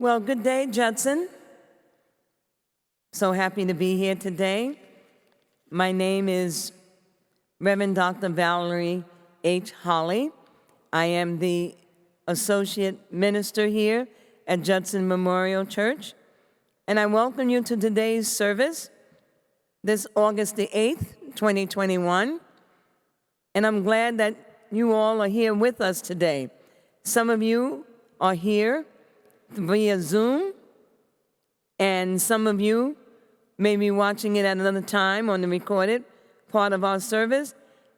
Well, good day, Judson. So happy to be here today. My name is Reverend Dr. Valerie H. Holly. I am the Associate Minister here at Judson Memorial Church, and I welcome you to today's service, this August the 8th, 2021, and I'm glad that you all are here with us today. Some of you are here via Zoom, and some of you may be watching it at another time on the recorded part of our service,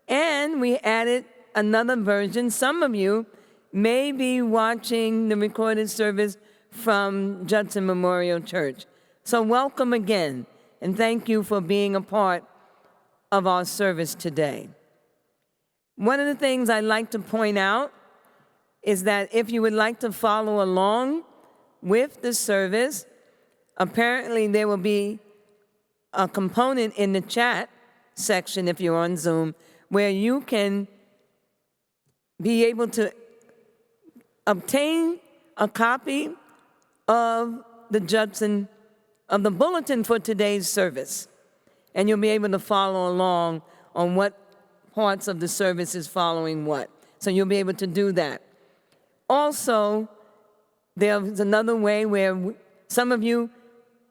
and we added another version. Some of you may be watching the recorded service from Judson Memorial Church. So welcome again, and thank you for being a part of our service today. One of the things I'd like to point out is that if you would like to follow along with the service, apparently there will be a component in the chat section if you're on Zoom where you can be able to obtain a copy of the bulletin for today's service. And you'll be able to follow along on what parts of the service is following what. So you'll be able to do that. Also, there's another way where some of you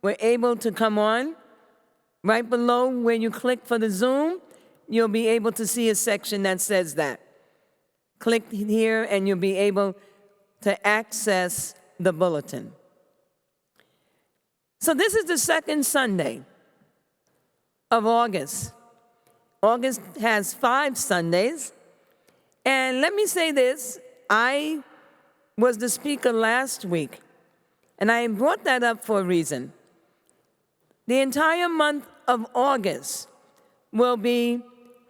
were able to come on. Right below where you click for the Zoom, you'll be able to see a section that says that. Click here and you'll be able to access the bulletin. So this is the second Sunday of August. August has 5 Sundays. And let me say this, I was the speaker last week, and I brought that up for a reason. The entire month of August will be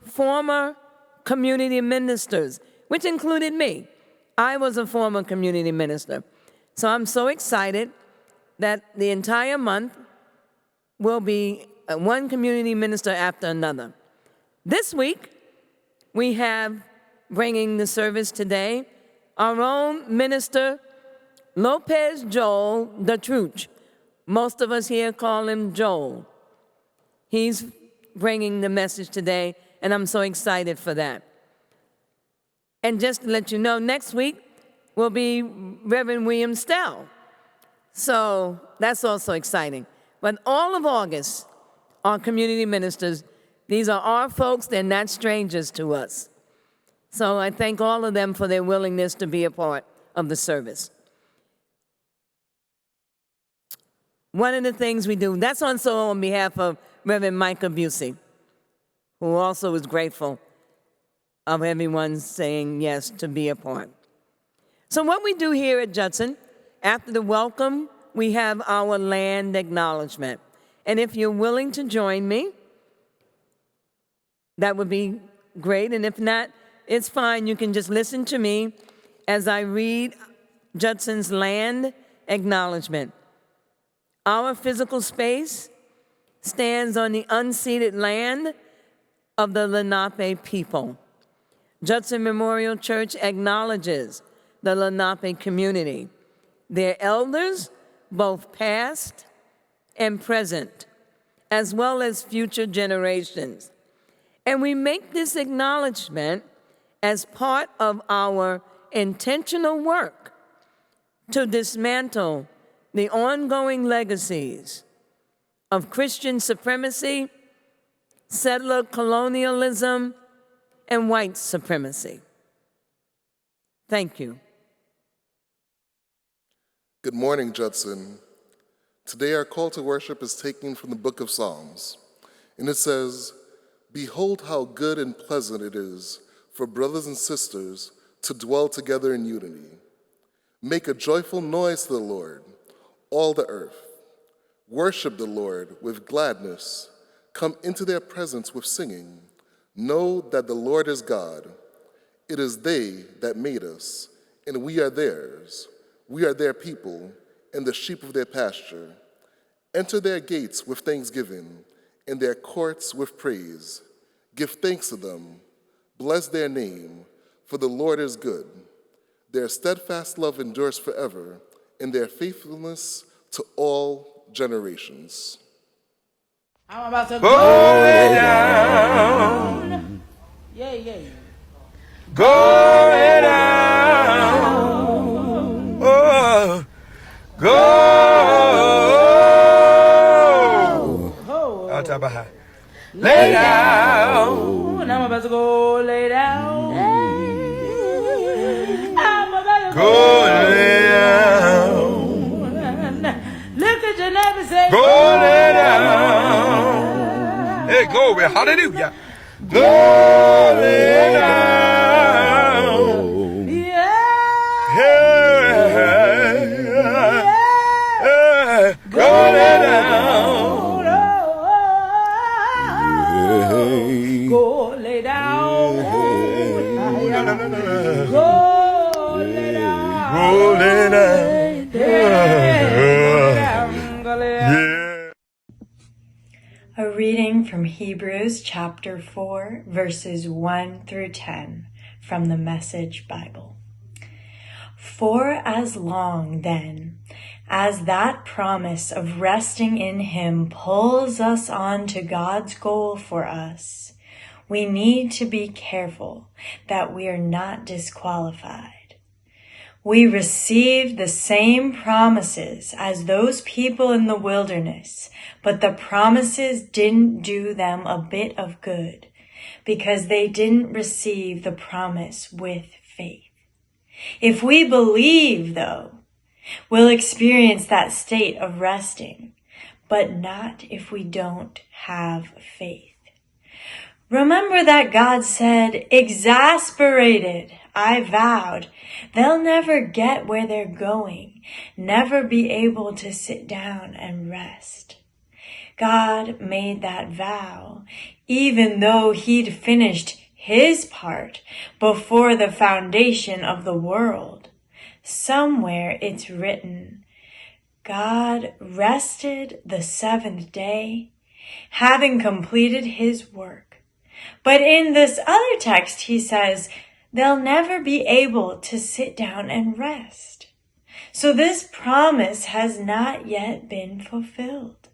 former community ministers, which included me. I was a former community minister. So I'm so excited that the entire month will be one community minister after another. This week, we have, bringing the service today, our own minister, Lopez Joel Datruch. Most of us here call him Joel. He's bringing the message today, and I'm so excited for that. And just to let you know, next week will be Reverend William Stell. So that's also exciting. But all of August, our community ministers, these are our folks, they're not strangers to us. So I thank all of them for their willingness to be a part of the service. One of the things we do, that's also on behalf of Reverend Micah Busey, who also is grateful of everyone saying yes to be a part. So what we do here at Judson, after the welcome, we have our land acknowledgement. And if you're willing to join me, that would be great. And if not, it's fine. You can just listen to me as I read Judson's land acknowledgement. Our physical space stands on the unceded land of the Lenape people. Judson Memorial Church acknowledges the Lenape community, their elders, both past and present, as well as future generations. And we make this acknowledgement as part of our intentional work to dismantle the ongoing legacies of Christian supremacy, settler colonialism, and white supremacy. Thank you. Good morning, Judson. Today our call to worship is taken from the book of Psalms, and it says, "Behold how good and pleasant it is for brothers and sisters to dwell together in unity. Make a joyful noise to the Lord, all the earth. Worship the Lord with gladness. Come into their presence with singing. Know that the Lord is God. It is they that made us, and we are theirs. We are their people, and the sheep of their pasture. Enter their gates with thanksgiving, and their courts with praise. Give thanks to them. Bless their name, for the Lord is good. Their steadfast love endures forever, and their faithfulness to all generations. I'm about to Go lay down. Yeah, yeah. Go lay down. Oh, go. Out top high. Lay down. And I'm about to go lay down. I'm about to Go lay down. Look at your neighbor and say, Go lay down. Hey, glory. Hallelujah. Go lay down. yeah. Yeah. Go lay down. Go lay down. Go lay down. Go lay down. A reading from Hebrews chapter 4, verses 1 through 10 from the Message Bible. For as long, then, as that promise of resting in Him pulls us on to God's goal for us, we need to be careful that we are not disqualified. We received the same promises as those people in the wilderness, but the promises didn't do them a bit of good because they didn't receive the promise with faith. If we believe, though, we'll experience that state of resting, but not if we don't have faith. Remember that God said, exasperated, I vowed, they'll never get where they're going, never be able to sit down and rest. God made that vow, even though He'd finished His part before the foundation of the world. Somewhere it's written, God rested the seventh day, having completed His work. But in this other text, He says, they'll never be able to sit down and rest. So this promise has not yet been fulfilled.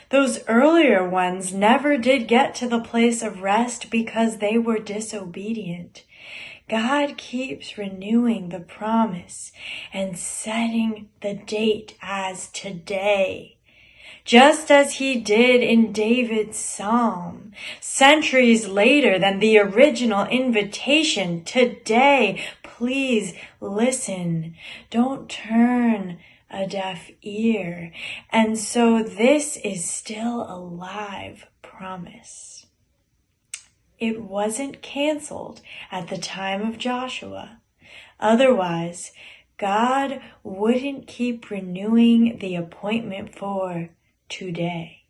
Those earlier ones never did get to the place of rest because they were disobedient. God keeps renewing the promise and setting the date as today. Just as He did in David's psalm, centuries later than the original invitation, today, please listen. Don't turn a deaf ear. And so this is still a live promise. It wasn't canceled at the time of Joshua. Otherwise, God wouldn't keep renewing the appointment for today.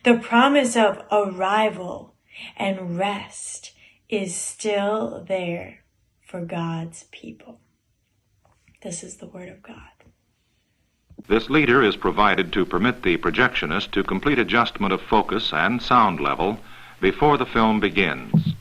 The promise of arrival and rest is still there for God's people. This is the Word of God. This leader is provided to permit the projectionist to complete adjustment of focus and sound level before the film begins.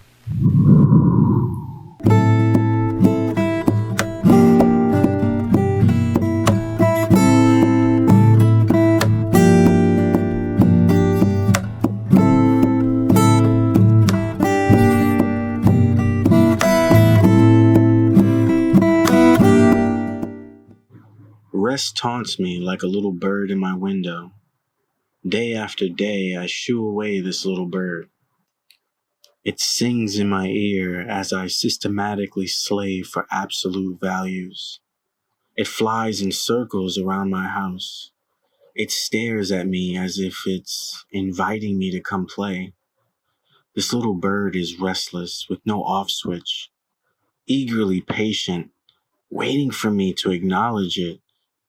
Rest taunts me like a little bird in my window. Day after day, I shoo away this little bird. It sings in my ear as I systematically slave for absolute values. It flies in circles around my house. It stares at me as if it's inviting me to come play. This little bird is restless with no off switch, eagerly patient, waiting for me to acknowledge it.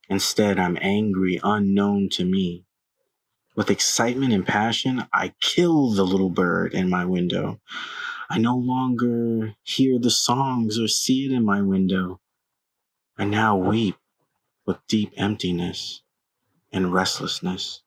Instead, I'm angry, unknown to me. With excitement and passion, I kill the little bird in my window. I no longer hear the songs or see it in my window. I now weep with deep emptiness and restlessness.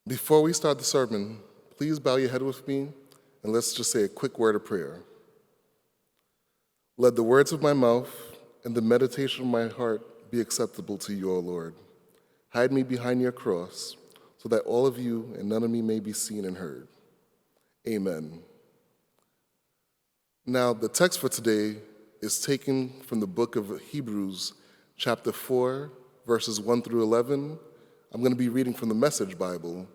Before we start the sermon, please bow your head with me and let's just say a quick word of prayer. Let the words of my mouth and the meditation of my heart be acceptable to you, O Lord. Hide me behind your cross so that all of you and none of me may be seen and heard. Amen. Now, the text for today is taken from the book of Hebrews, chapter 4, verses 1 through 11. I'm going to be reading from the Message Bible,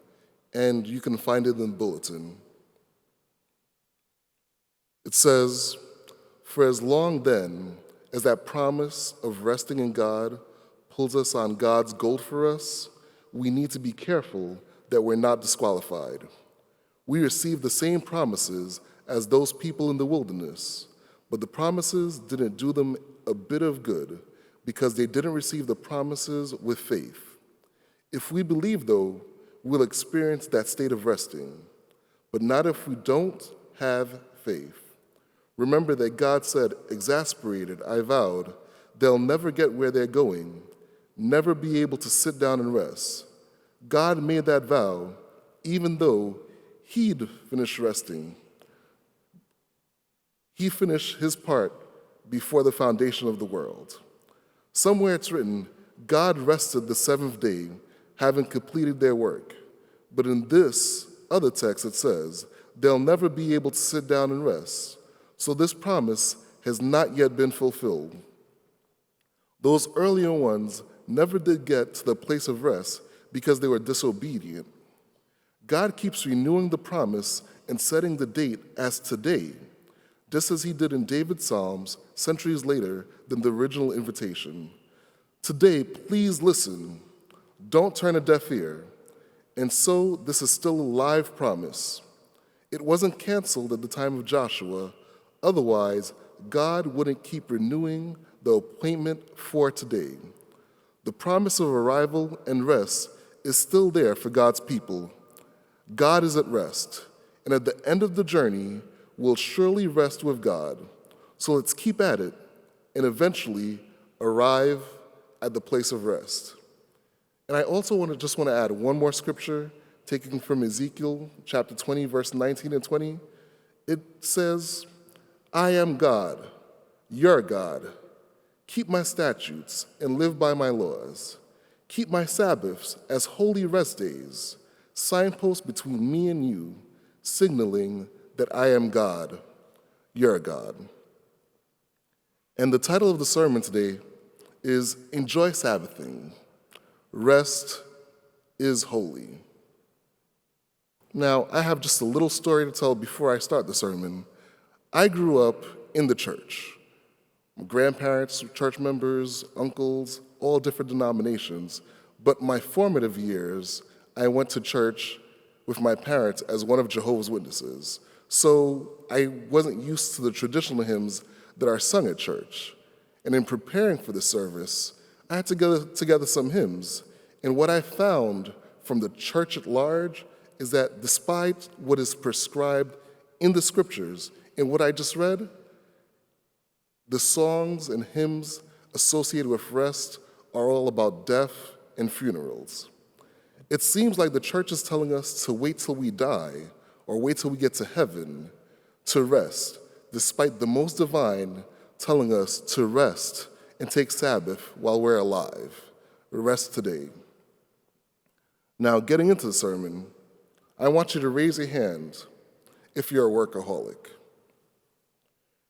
and you can find it in the bulletin. It says, "For as long then as that promise of resting in God pulls us on God's goal for us, we need to be careful that we're not disqualified. We receive the same promises as those people in the wilderness, but the promises didn't do them a bit of good because they didn't receive the promises with faith. If we believe, though, we'll experience that state of resting, but not if we don't have faith. Remember that God said, 'Exasperated, I vowed, they'll never get where they're going, never be able to sit down and rest.' God made that vow even though he'd finished resting. He finished his part before the foundation of the world. Somewhere it's written, God rested the seventh day, having completed their work. But in this other text it says, they'll never be able to sit down and rest. So this promise has not yet been fulfilled. Those earlier ones never did get to the place of rest because they were disobedient. God keeps renewing the promise and setting the date as today, just as he did in David's Psalms centuries later than the original invitation. Today, please listen. Don't turn a deaf ear. And so, this is still a live promise. It wasn't canceled at the time of Joshua. Otherwise, God wouldn't keep renewing the appointment for today. The promise of arrival and rest is still there for God's people. God is at rest, and at the end of the journey, we'll surely rest with God. So let's keep at it and eventually arrive at the place of rest. And I also want to add one more scripture taken from Ezekiel chapter 20, verse 19 and 20. It says, I am God, your God. Keep my statutes and live by my laws. Keep my Sabbaths as holy rest days, signposts between me and you, signaling that I am God, your God. And the title of the sermon today is Enjoy Sabbathing. Rest is holy. Now, I have just a little story to tell before I start the sermon. I grew up in the church. My grandparents, church members, uncles, all different denominations. But my formative years, I went to church with my parents as one of Jehovah's Witnesses. So I wasn't used to the traditional hymns that are sung at church. And in preparing for the service, I had to get together some hymns. And what I found from the church at large is that despite what is prescribed in the scriptures and what I just read, the songs and hymns associated with rest are all about death and funerals. It seems like the church is telling us to wait till we die or wait till we get to heaven to rest, despite the most divine telling us to rest and take Sabbath while we're alive. Rest today. Now, getting into the sermon, I want you to raise your hand if you're a workaholic.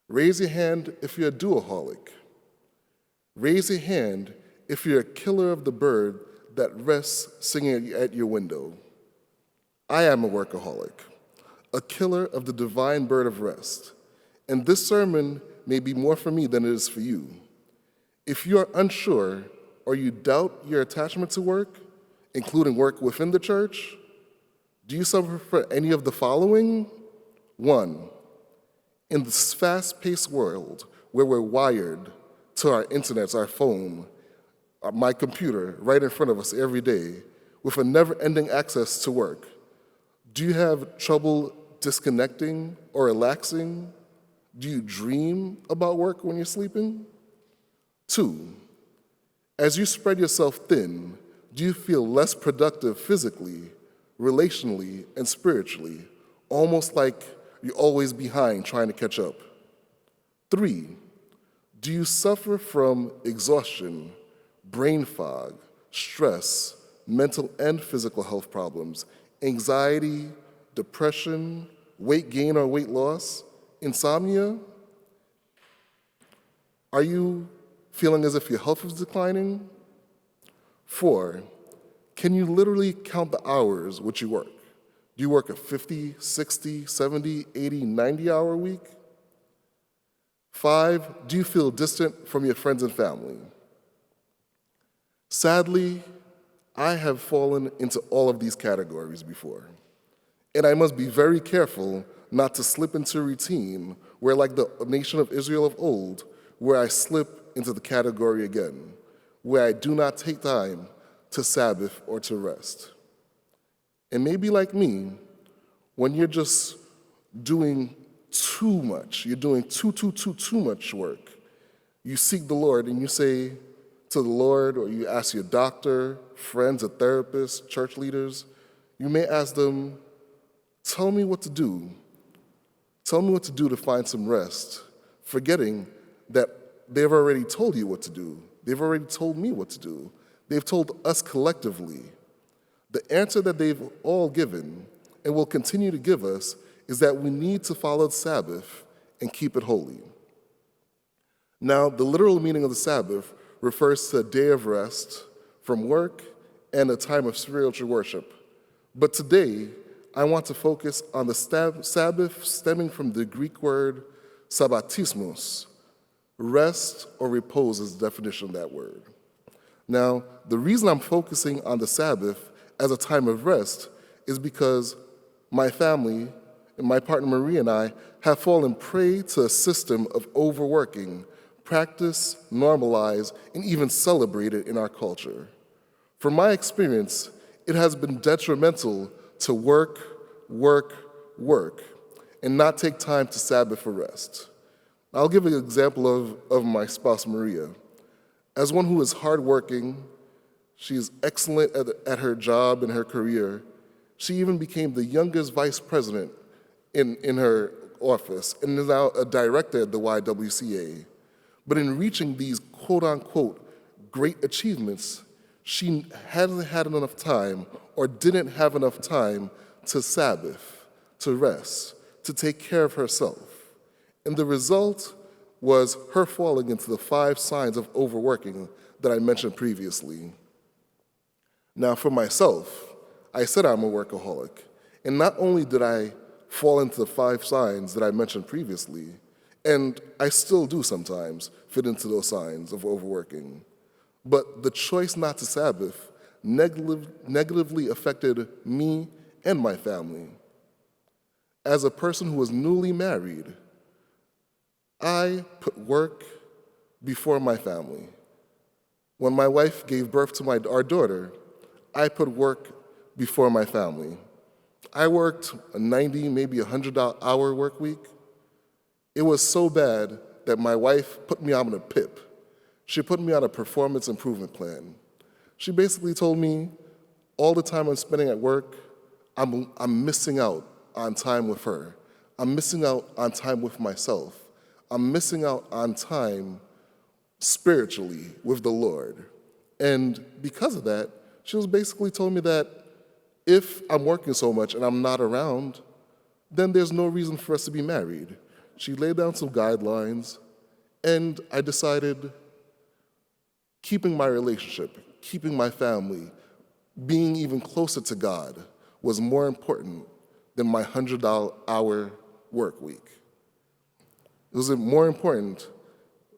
Raise your hand if you're a doaholic. Raise your hand if you're a killer of the bird that rests singing at your window. I am a workaholic, a killer of the divine bird of rest. And this sermon may be more for me than it is for you. If you are unsure or you doubt your attachment to work, including work within the church, do you suffer from any of the following? 1, in this fast-paced world where we're wired to our internets, our phone, my computer right in front of us every day with a never-ending access to work, do you have trouble disconnecting or relaxing? Do you dream about work when you're sleeping? 2, as you spread yourself thin, do you feel less productive physically, relationally, and spiritually, almost like you're always behind trying to catch up? 3, do you suffer from exhaustion, brain fog, stress, mental and physical health problems, anxiety, depression, weight gain or weight loss, insomnia? Are you feeling as if your health is declining? 4, can you literally count the hours which you work? Do you work a 50, 60, 70, 80, 90-hour week? 5, do you feel distant from your friends and family? Sadly, I have fallen into all of these categories before, and I must be very careful not to slip into a routine where, like the nation of Israel of old, where I slip into the category again, where I do not take time to Sabbath or to rest. And maybe like me, when you're just doing too much, you're doing too much work, you seek the Lord and you say to the Lord, or you ask your doctor, friends, a therapist, church leaders, you may ask them, tell me what to do. Tell me what to do to find some rest, forgetting that they've already told you what to do. They've already told me what to do. They've told us collectively. The answer that they've all given and will continue to give us is that we need to follow the Sabbath and keep it holy. Now, the literal meaning of the Sabbath refers to a day of rest from work and a time of spiritual worship. But today, I want to focus on the Sabbath stemming from the Greek word sabbatismos. Rest or repose is the definition of that word. Now, the reason I'm focusing on the Sabbath as a time of rest is because my family and my partner Marie and I have fallen prey to a system of overworking, practiced, normalized, and even celebrated in our culture. From my experience, it has been detrimental to work, and not take time to Sabbath for rest. I'll give an example of my spouse, Maria. As one who is hardworking, she is excellent at her job and her career. She even became the youngest vice president in her office and is now a director at the YWCA. But in reaching these quote-unquote great achievements, she hadn't had enough time or didn't have enough time to Sabbath, to rest, to take care of herself. And the result was her falling into the 5 signs of overworking that I mentioned previously. Now, for myself, I said I'm a workaholic. And not only did I fall into the 5 signs that I mentioned previously, and I still do sometimes fit into those signs of overworking, but the choice not to Sabbath negatively affected me and my family. As a person who was newly married, I put work before my family. When my wife gave birth to our daughter, I put work before my family. I worked a 90, maybe 100-hour work week. It was so bad that my wife put me on a PIP. She put me on a performance improvement plan. She basically told me all the time I'm spending at work, I'm missing out on time with her. I'm missing out on time with myself. I'm missing out on time spiritually with the Lord. And because of that, she was basically told me that if I'm working so much and I'm not around, then there's no reason for us to be married. She laid down some guidelines, and I decided keeping my relationship, keeping my family, being even closer to God was more important than my 100-hour work week. It was more important,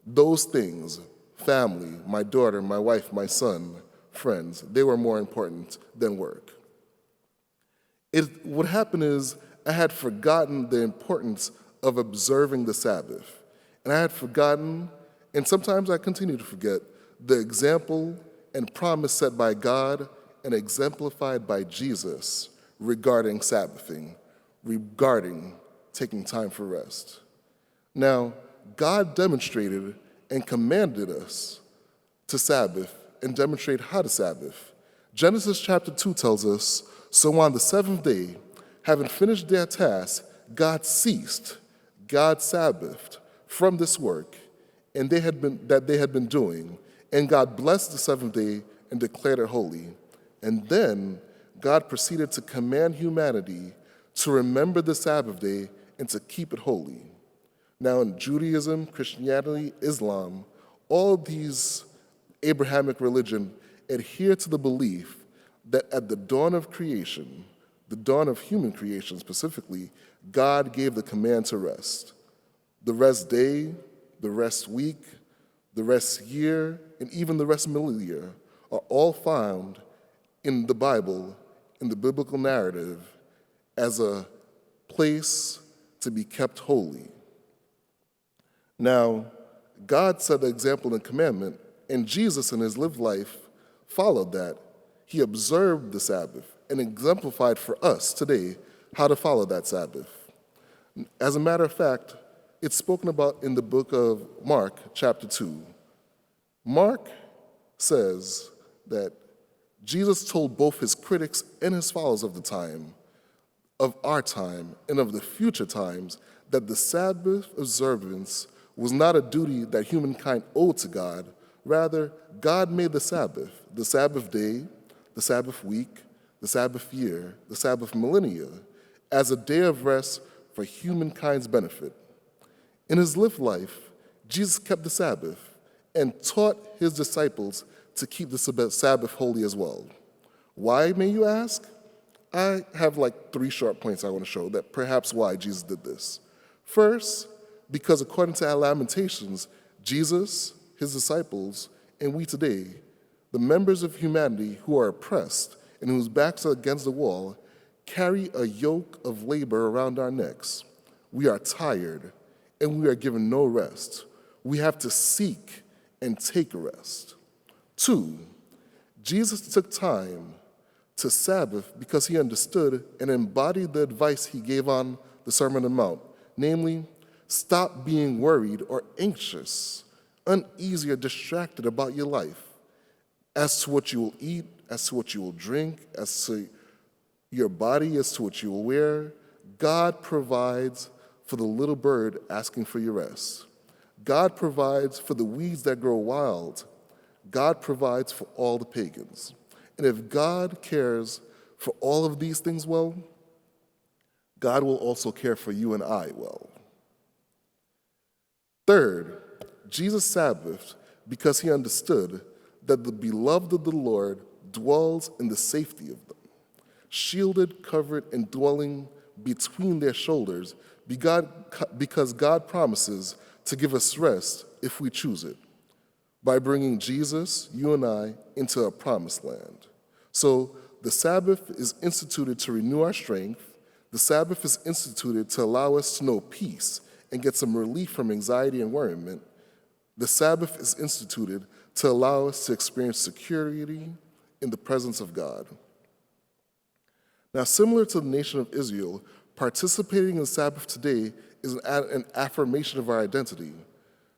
those things, family, my daughter, my wife, my son, friends, they were more important than work. What happened is I had forgotten the importance of observing the Sabbath. And I had forgotten, and sometimes I continue to forget, the example and promise set by God and exemplified by Jesus regarding Sabbathing, regarding taking time for rest. Now, God demonstrated and commanded us to Sabbath and demonstrate how to Sabbath. Genesis chapter 2 tells us, So on the seventh day, having finished their task, God ceased, God Sabbathed from this work and they had been doing, and God blessed the seventh day and declared it holy. And then God proceeded to command humanity to remember the Sabbath day and to keep it holy. Now in Judaism, Christianity, Islam, all of these Abrahamic religion adhere to the belief that at the dawn of creation, the dawn of human creation specifically, God gave the command to rest. The rest day, the rest week, the rest year, and even the rest millennia are all found in the Bible, in the biblical narrative, as a place to be kept holy. Now, God set the example and commandment, and Jesus in his lived life followed that. He observed the Sabbath and exemplified for us today how to follow that Sabbath. As a matter of fact, it's spoken about in the book of Mark, chapter 2. Mark says that Jesus told both his critics and his followers of the time, of our time, and of the future times, that the Sabbath observance was not a duty that humankind owed to God. Rather, God made the Sabbath day, the Sabbath week, the Sabbath year, the Sabbath millennia, as a day of rest for humankind's benefit. In his lived life, Jesus kept the Sabbath and taught his disciples to keep the Sabbath holy as well. Why, may you ask? I have like 3 short points I want to show that perhaps why Jesus did this. First, because according to our Lamentations, Jesus, his disciples, and we today, the members of humanity who are oppressed and whose backs are against the wall, carry a yoke of labor around our necks. We are tired and we are given no rest. We have to seek and take rest. 2, Jesus took time to Sabbath because he understood and embodied the advice he gave on the Sermon on the Mount, namely, stop being worried or anxious, uneasy or distracted about your life, as to what you will eat, as to what you will drink, as to your body, as to what you will wear. God provides for the little bird asking for your rest. God provides for the weeds that grow wild. God provides for all the pagans. And if God cares for all of these things well, God will also care for you and I well. Third, Jesus Sabbathed because he understood that the beloved of the Lord dwells in the safety of them, shielded, covered, and dwelling between their shoulders, because God promises to give us rest if we choose it, by bringing Jesus, you and I, into a promised land. So the Sabbath is instituted to renew our strength. The Sabbath is instituted to allow us to know peace and get some relief from anxiety and worriment. The Sabbath is instituted to allow us to experience security in the presence of God. Now, similar to the nation of Israel, participating in the Sabbath today is an affirmation of our identity.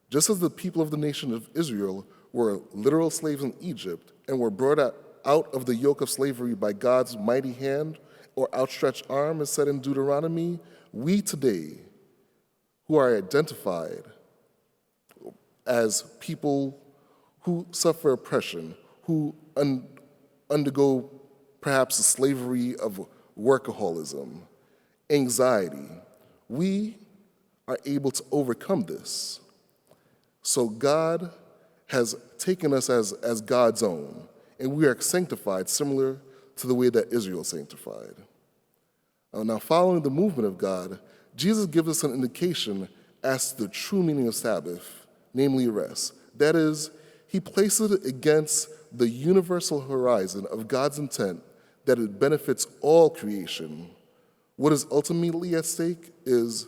Just as the people of the nation of Israel were literal slaves in Egypt and were brought out of the yoke of slavery by God's mighty hand or outstretched arm, as said in Deuteronomy, we today, who are identified as people who suffer oppression, who undergo perhaps the slavery of workaholism, anxiety, we are able to overcome this. So God has taken us as God's own, and we are sanctified similar to the way that Israel is sanctified. Now, following the movement of God, Jesus gives us an indication as to the true meaning of Sabbath, namely rest. That is, he places it against the universal horizon of God's intent that it benefits all creation. What is ultimately at stake is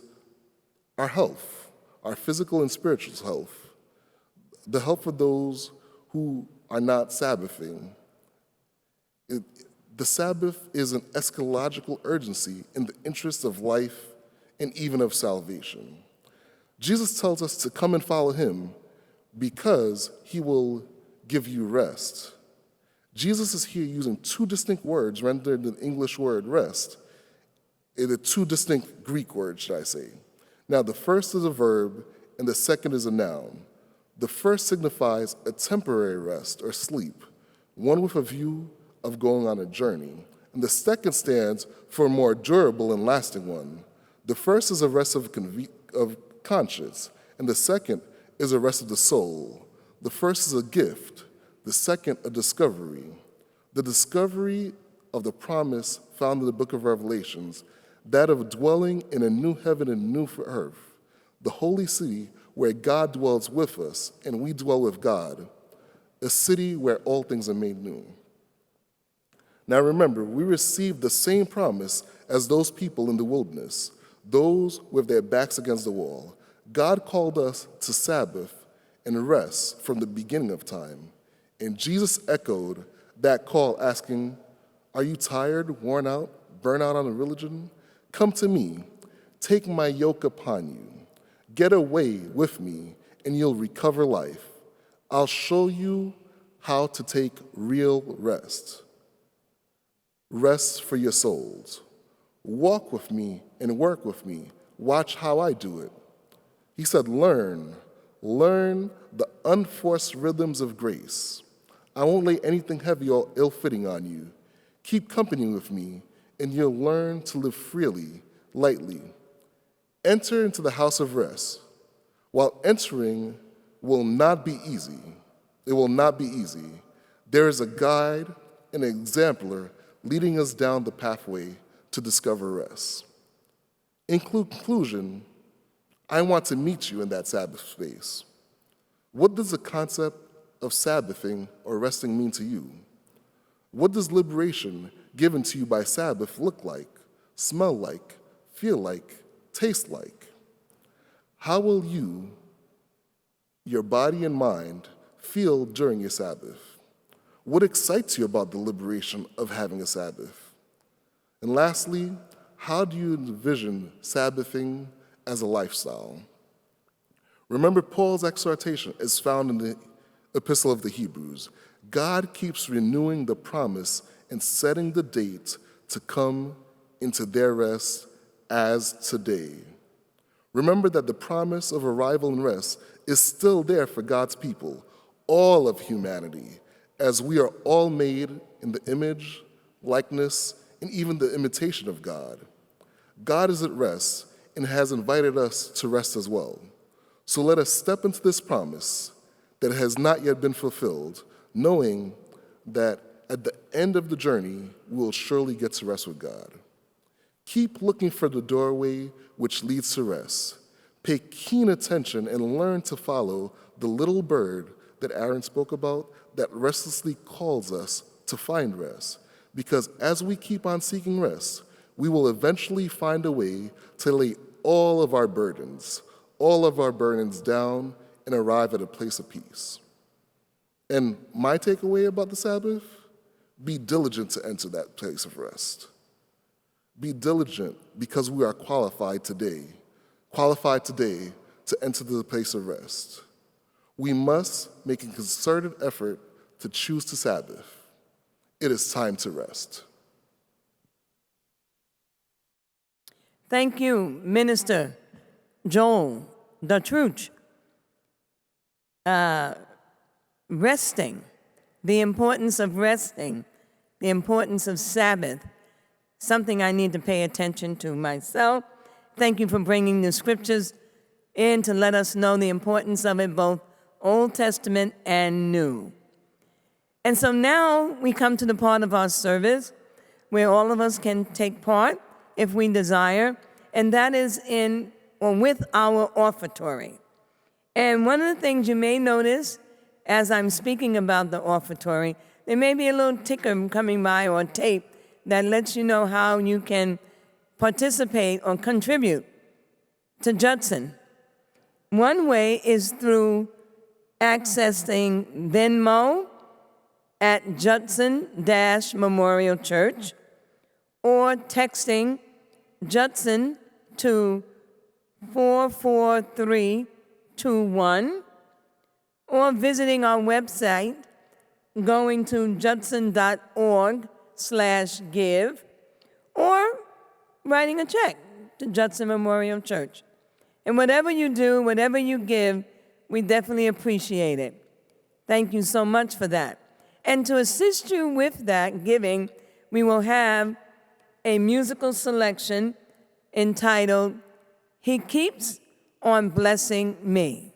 our health, our physical and spiritual health, the health of those who are not Sabbathing. The Sabbath is an eschatological urgency in the interest of life and even of salvation. Jesus tells us to come and follow him because he will give you rest. Jesus is here using two distinct words rendered in the English word rest. The two distinct Greek words, should I say. Now, the first is a verb and the second is a noun. The first signifies a temporary rest or sleep, one with a view of going on a journey. And the second stands for a more durable and lasting one. The first is a rest of conscience, and the second is a rest of the soul. The first is a gift, the second a discovery. The discovery of the promise found in the book of Revelations, that of dwelling in a new heaven and new earth, the holy city where God dwells with us and we dwell with God, a city where all things are made new. Now remember, we received the same promise as those people in the wilderness, those with their backs against the wall. God called us to Sabbath and rest from the beginning of time. And Jesus echoed that call, asking, "Are you tired, worn out, burnt out on religion? Come to me, take my yoke upon you. Get away with me, and you'll recover life. I'll show you how to take real rest. Rest for your souls. Walk with me and work with me. Watch how I do it." He said, learn the unforced rhythms of grace. I won't lay anything heavy or ill-fitting on you. Keep company with me, and you'll learn to live freely, lightly. Enter into the house of rest. While entering will not be easy, it will not be easy. There is a guide, an exemplar, leading us down the pathway to discover rest. In conclusion, I want to meet you in that Sabbath space. What does the concept of Sabbathing or resting mean to you? What does liberation given to you by Sabbath look like, smell like, feel like, taste like? How will you, your body and mind, feel during your Sabbath? What excites you about the liberation of having a Sabbath? And lastly, how do you envision Sabbathing as a lifestyle? Remember, Paul's exhortation is found in the Epistle of the Hebrews. God keeps renewing the promise and setting the date to come into their rest as today. Remember that the promise of arrival and rest is still there for God's people, all of humanity, as we are all made in the image, likeness, and even the imitation of God. God is at rest and has invited us to rest as well. So let us step into this promise that has not yet been fulfilled, knowing that at the end of the journey, we will surely get to rest with God. Keep looking for the doorway which leads to rest. Pay keen attention and learn to follow the little bird that Aaron spoke about that restlessly calls us to find rest. Because as we keep on seeking rest, we will eventually find a way to lay all of our burdens down and arrive at a place of peace. And my takeaway about the Sabbath, be diligent to enter that place of rest. Be diligent because we are qualified today to enter the place of rest. We must make a concerted effort to choose to Sabbath. It is time to rest. Thank you, Minister Joel Dartruch. Resting, the importance of resting, the importance of Sabbath, something I need to pay attention to myself. Thank you for bringing the scriptures in to let us know the importance of it, both Old Testament and New. And so now we come to the part of our service where all of us can take part if we desire, and that is in or with our offertory. And one of the things you may notice as I'm speaking about the offertory, there may be a little ticker coming by or tape that lets you know how you can participate or contribute to Judson. One way is through accessing Venmo at Judson-Memorial Church or texting Judson to 44321 or visiting our website, going to judson.org/give, or writing a check to Judson Memorial Church. And whatever you do, whatever you give, we definitely appreciate it. Thank you so much for that. And to assist you with that giving, we will have a musical selection entitled, "He Keeps on Blessing Me."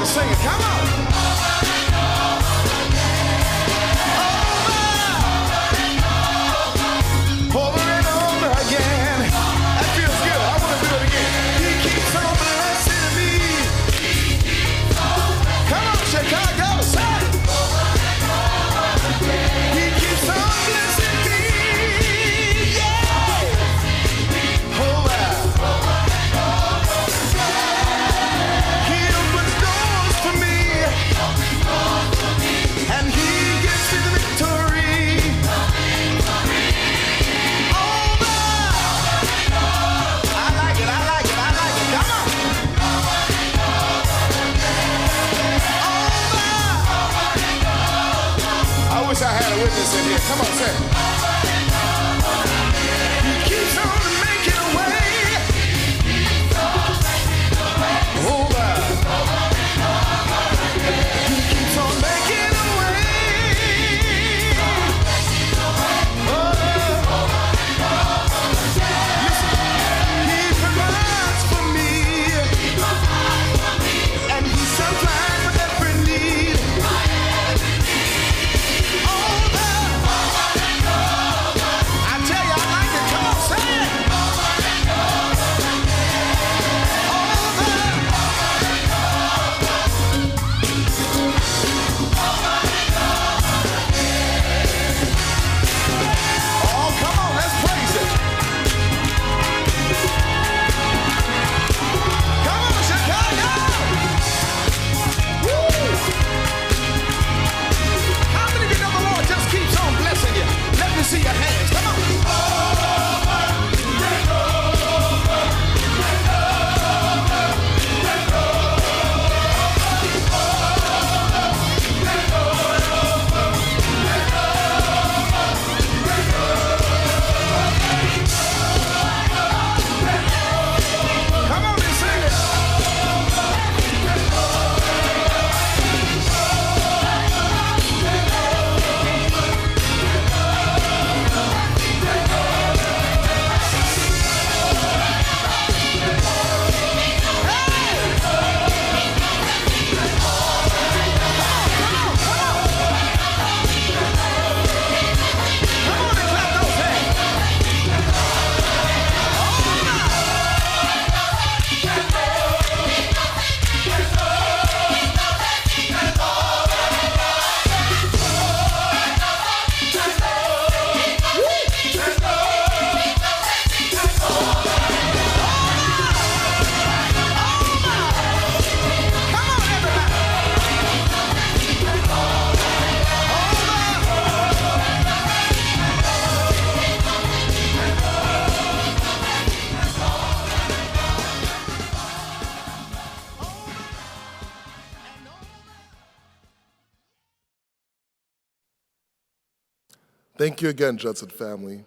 Sing it, come on. Over and over again. That feels good. I want to do it again. He keeps on blessing me. Come on, Chicago, say it. He keeps on blessing me. Yeah. Over. He opens doors for me. And he gives me the victory. Over. I like it, I like it, I like it. Come on. Over. I wish I had a witness in here. Come on, say it. He keeps on making a way. Over. He keeps on making a way. Listen, he provides for me, and he supplies my every need. I tell you, I like it. Come on, say it. Oh, come on, let's praise it. Come on, Chicago. Woo. How many of you know the Lord just keeps on blessing you? Let me see your hands. Come on. Come on and sing it. Come on and clap those hands. Come on, everybody. Thank you again, Judson family.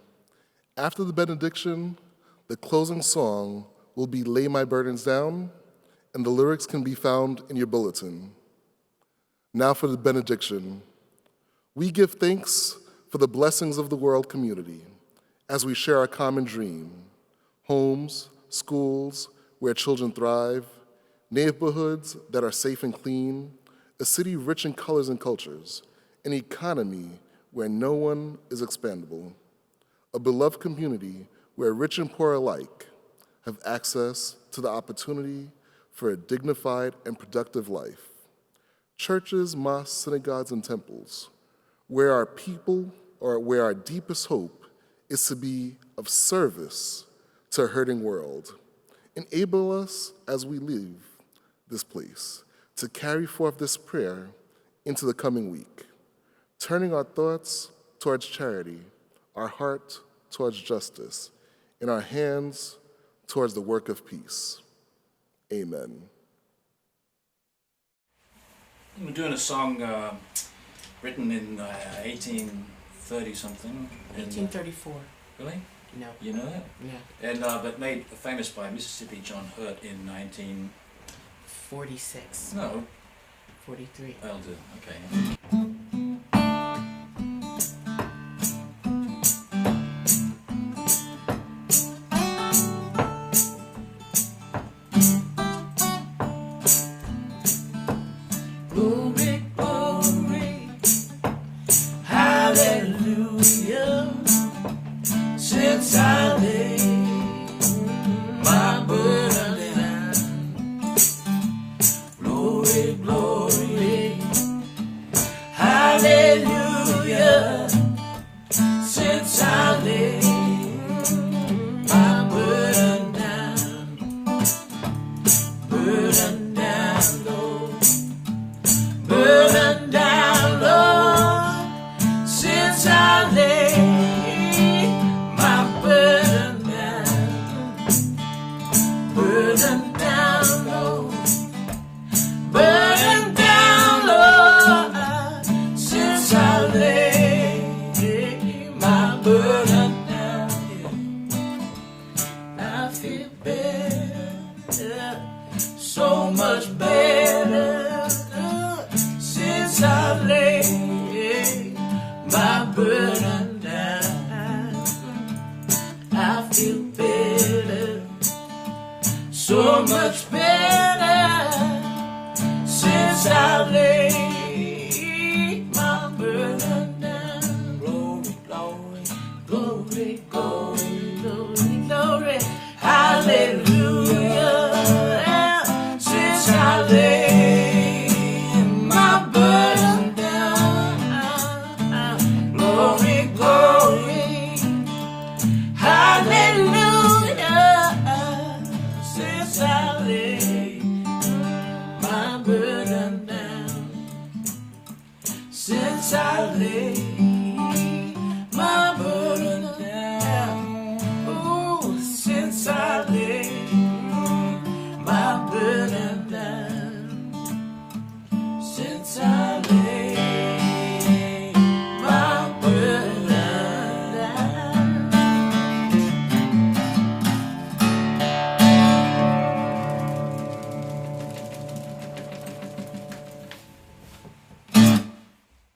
After the benediction, the closing song will be Lay My Burdens Down, and the lyrics can be found in your bulletin. Now for the benediction. We give thanks for the blessings of the world community as we share our common dream, homes, schools where children thrive, neighborhoods that are safe and clean, a city rich in colors and cultures, an economy where no one is expendable, a beloved community where rich and poor alike have access to the opportunity for a dignified and productive life. Churches, mosques, synagogues, and temples, where our people, or where our deepest hope is to be of service to a hurting world. Enable us as we leave this place to carry forth this prayer into the coming week, turning our thoughts towards charity, our heart towards justice, and our hands towards the work of peace. Amen. We're doing a song written in 1830-something. 1834. Really? No. You know that? Yeah. And but made famous by Mississippi John Hurt in 46. No, 43. I'll do. Okay. Glory, glory, hallelujah. Since I laid my burden down, glory, glory, hallelujah. Since I laid my burden down, Lord. Burden down, Lord, since I laid my burden down, Lord. Burden down, Lord, since I laid my burden down. I feel better, so much better. Since I laid my burden down, I feel better, so much better. Since I laid my burden down, glory, glory, glory, glory, glory, glory, hallelujah. Since I laid my burden down, glory, glory, hallelujah. Since I laid my burden down, since I laid